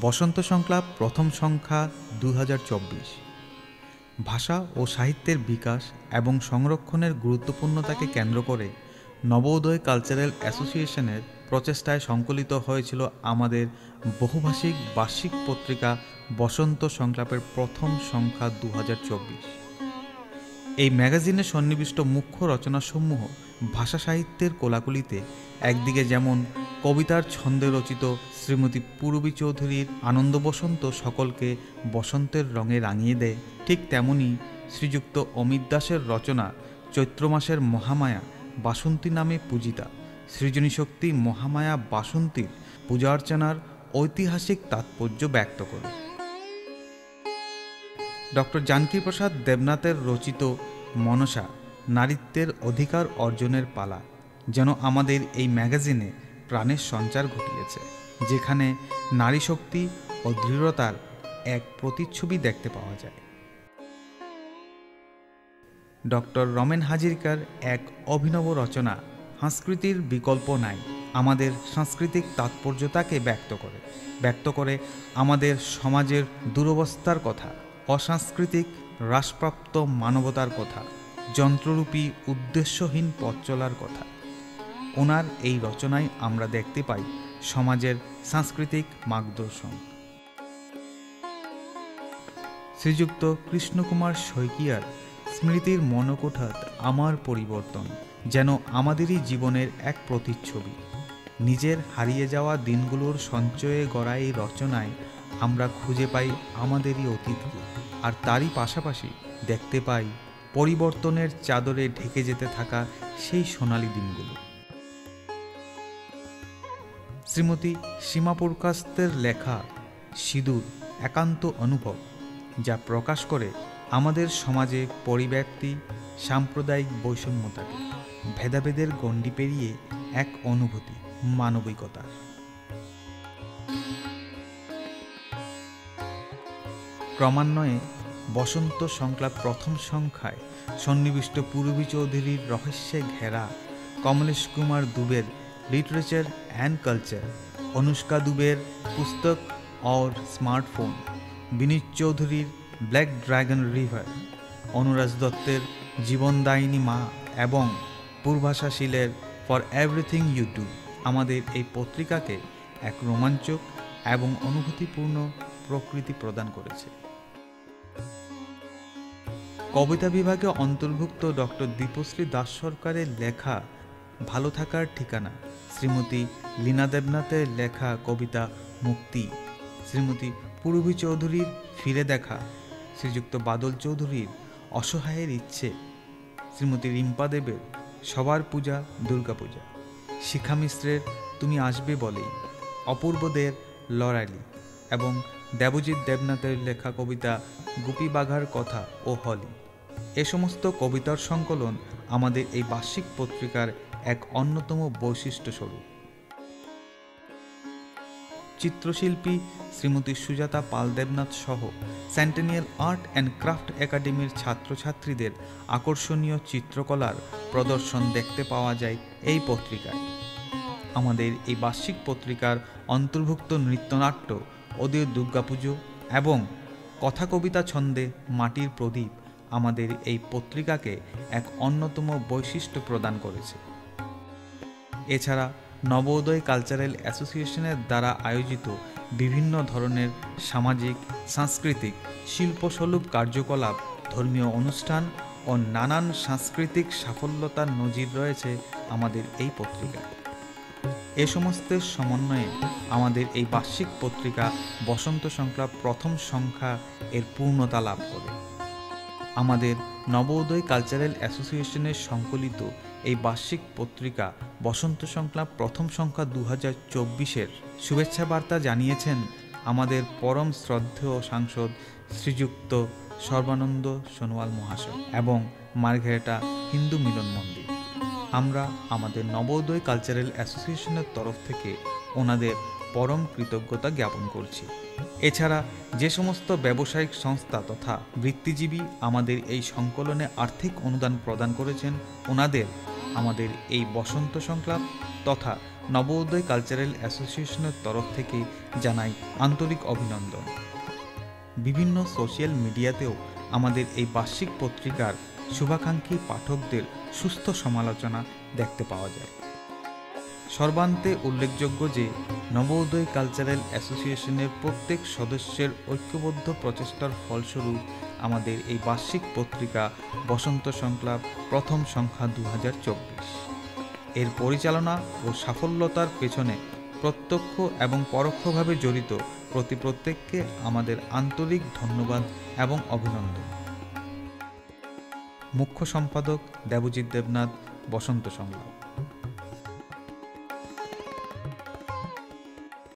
বসন্ত সংলাপ প্রথম সংখ্যা 2024। ভাষা ও সাহিত্যের বিকাশ এবং সংরক্ষণের গুরুত্বপূর্ণতাকে কেন্দ্র করে নবোদয় কালচারাল অ্যাসোসিয়েশনের প্রচেষ্টায় সংকলিত হয়েছিল আমাদের বহুভাষিক বার্ষিক পত্রিকা বসন্ত সংলাপের প্রথম সংখ্যা 2024। এই ম্যাগাজিনে সন্নিবিষ্ট মুখ্য রচনাসমূহ ভাষা সাহিত্যের কোলাকুলিতে একদিকে যেমন কবিতার ছন্দে রচিত শ্রীমতী পূরবী চৌধুরীর আনন্দ বসন্ত সকলকে বসন্তের রঙে রাঙিয়ে দেয়, ঠিক তেমনি শ্রীযুক্ত অমিত দাসের রচনা চৈত্র মাসের মহামায়া বাসন্তী নামে পূজিতা সৃজনী শক্তি মহামায়া বাসন্তীর পূজা অর্চনার ঐতিহাসিক তাৎপর্য ব্যক্ত করে। ডক্টর জানকীপ্রসাদ দেবনাথের রচিত মনসা নারীত্বের অধিকার অর্জনের পালা যেন আমাদের এই ম্যাগাজিনে প্রাণের সঞ্চার ঘটিয়েছে, যেখানে নারী শক্তি ও দৃঢ়তার এক প্রতিচ্ছবি দেখতে পাওয়া যায়। ডক্টর রমেন হাজরিকার এক অভিনব রচনা সংস্কৃতির বিকল্প নাই আমাদের সাংস্কৃতিক তাৎপর্যতাকে ব্যক্ত করে আমাদের সমাজের দুরবস্থার কথা, অসাংস্কৃতিক হ্রাসপ্রাপ্ত মানবতার কথা, যন্ত্ররূপী উদ্দেশ্যহীন পথ চলার কথা। ওনার এই রচনায় আমরা দেখতে পাই সমাজের সাংস্কৃতিক মার্গদর্শন। শ্রীযুক্ত কৃষ্ণকুমার শইকীয়ার স্মৃতির মনকোঠাত আমার পরিবর্তন যেন আমাদেরই জীবনের এক প্রতিচ্ছবি। নিজের হারিয়ে যাওয়া দিনগুলোর সঞ্চয়ে গড়া এই রচনায় আমরা খুঁজে পাই আমাদেরই অতীতকে, আর তারই পাশাপাশি দেখতে পাই পরিবর্তনের চাদরে ঢেকে যেতে থাকা সেই সোনালী দিনগুলো। শ্রীমতী সীমা পুরকাস্তের লেখা সিঁদুর একান্ত অনুভব, যা প্রকাশ করে আমাদের সমাজে পরিব্যাপ্তি সাম্প্রদায়িক বৈষম্যতাকে, ভেদাভেদের গণ্ডি পেরিয়ে এক অনুভূতি মানবিকতার। ক্রমান্বয়ে বসন্ত সংলাপ প্রথম সংখ্যায় সন্নিবিষ্ট পূরবী চৌধুরীর রহস্যে ঘেরা কমলেশ কুমার দুবের লিটারেচার অ্যান্ড কালচার, অনুষ্কা দুবের পুস্তক और স্মার্টফোন, বিনীত চৌধুরীর ব্ল্যাক ড্রাগন রিভার, অনুরাজ দত্তের জীবনদায়িনী মা এবং পূর্বাশা শীলের ফর এভরিথিং ইউ ডু আমাদের এই পত্রিকাকে এক রোমাঞ্চক এবং অনুভূতিপূর্ণ প্রকৃতি প্রদান করেছে। কবিতা বিভাগে অন্তর্ভুক্ত ডক্টর দীপশ্রী দাস সরকারের লেখা ভালো থাকার ঠিকানা, শ্রীমতী লীনা দেবনাথের লেখা কবিতা মুক্তি, শ্রীমতী পূরবী চৌধুরীর ফিরে দেখা, শ্রীযুক্ত বাদল চৌধুরীর অসহায়ের ইচ্ছে, শ্রীমতী রিম্পা দেবের সবার পূজা দুর্গাপূজা, শিখা মিশ্রের তুমি আসবে বলেই, অপূর্বদের লড়ালি এবং দেবজিৎ দেবনাথের লেখা কবিতা গুপি বাঘার কথা ও হলি। এ সমস্ত কবিতার সংকলন আমাদের এই বার্ষিক পত্রিকার এক অন্যতম বৈশিষ্ট্য স্বরূপ। চিত্রশিল্পী শ্রীমতী সুজাতা পাল দেবনাথ সহ সেন্টেনিয়াল আর্ট অ্যান্ড ক্রাফট একাডেমির ছাত্রছাত্রীদের আকর্ষণীয় চিত্রকলার প্রদর্শন দেখতে পাওয়া যায় এই পত্রিকায়। আমাদের এই বার্ষিক পত্রিকার অন্তর্ভুক্ত নৃত্যনাট্য ওদের দুর্গাপুজো এবং কথা কবিতা ছন্দে মাটির প্রদীপ আমাদের এই পত্রিকাকে এক অন্যতম বৈশিষ্ট্য প্রদান করেছে। এছাড়া নবোদয় কালচারাল অ্যাসোসিয়েশনের দ্বারা আয়োজিত বিভিন্ন ধরনের সামাজিক, সাংস্কৃতিক, শিল্পস্বরূপ কার্যকলাপ, ধর্মীয় অনুষ্ঠান ও নানান সাংস্কৃতিক সাফল্যতার নজির রয়েছে আমাদের এই পত্রিকায়। এ সমস্তের সমন্বয়ে আমাদের এই বার্ষিক পত্রিকা বসন্ত সংলাপ প্রথম সংখ্যা এর পূর্ণতা লাভ করে। আমাদের নবোদয় কালচারাল অ্যাসোসিয়েশনের সংকলিত এই বার্ষিক পত্রিকা বসন্ত সংলাপ প্রথম সংখ্যা 2024-এর শুভেচ্ছা বার্তা জানিয়েছেন আমাদের পরম শ্রদ্ধেয় সাংসদ শ্রীযুক্ত সর্বানন্দ সোনোয়াল মহাশয় এবং মার্ঘেরিটা হিন্দু মিলন মন্দির। আমরা আমাদের নবোদয় কালচারাল অ্যাসোসিয়েশনের তরফ থেকে ওনাদের পরম কৃতজ্ঞতা জ্ঞাপন করছি। এছাড়া যে সমস্ত ব্যবসায়িক সংস্থা তথা বৃত্তিজীবী আমাদের এই সংকলনে আর্থিক অনুদান প্রদান করেছেন, ওনাদের আমাদের এই বসন্ত সংলাপ তথা নবোদয় কালচারাল অ্যাসোসিয়েশনের তরফ থেকে জানাই আন্তরিক অভিনন্দন। বিভিন্ন সোশ্যাল মিডিয়াতেও আমাদের এই বার্ষিক পত্রিকার শুভাকাঙ্ক্ষী পাঠকদের সুস্থ সমালোচনা দেখতে পাওয়া যায়। সর্বান্তে উল্লেখযোগ্য যে নবোদয় কালচারাল অ্যাসোসিয়েশনের প্রত্যেক সদস্যের ঐক্যবদ্ধ প্রচেষ্টার ফলস্বরূপ আমাদের এই বার্ষিক পত্রিকা বসন্ত সংলাপ প্রথম সংখ্যা 2024 এর পরিচালনা ও সাফল্যতার পেছনে প্রত্যক্ষ এবং পরোক্ষভাবে জড়িত প্রত্যেককে আমাদের আন্তরিক ধন্যবাদ এবং অভিনন্দন। মুখ্য সম্পাদক দেবজিৎ দেবনাথ, বসন্ত সংলাপ।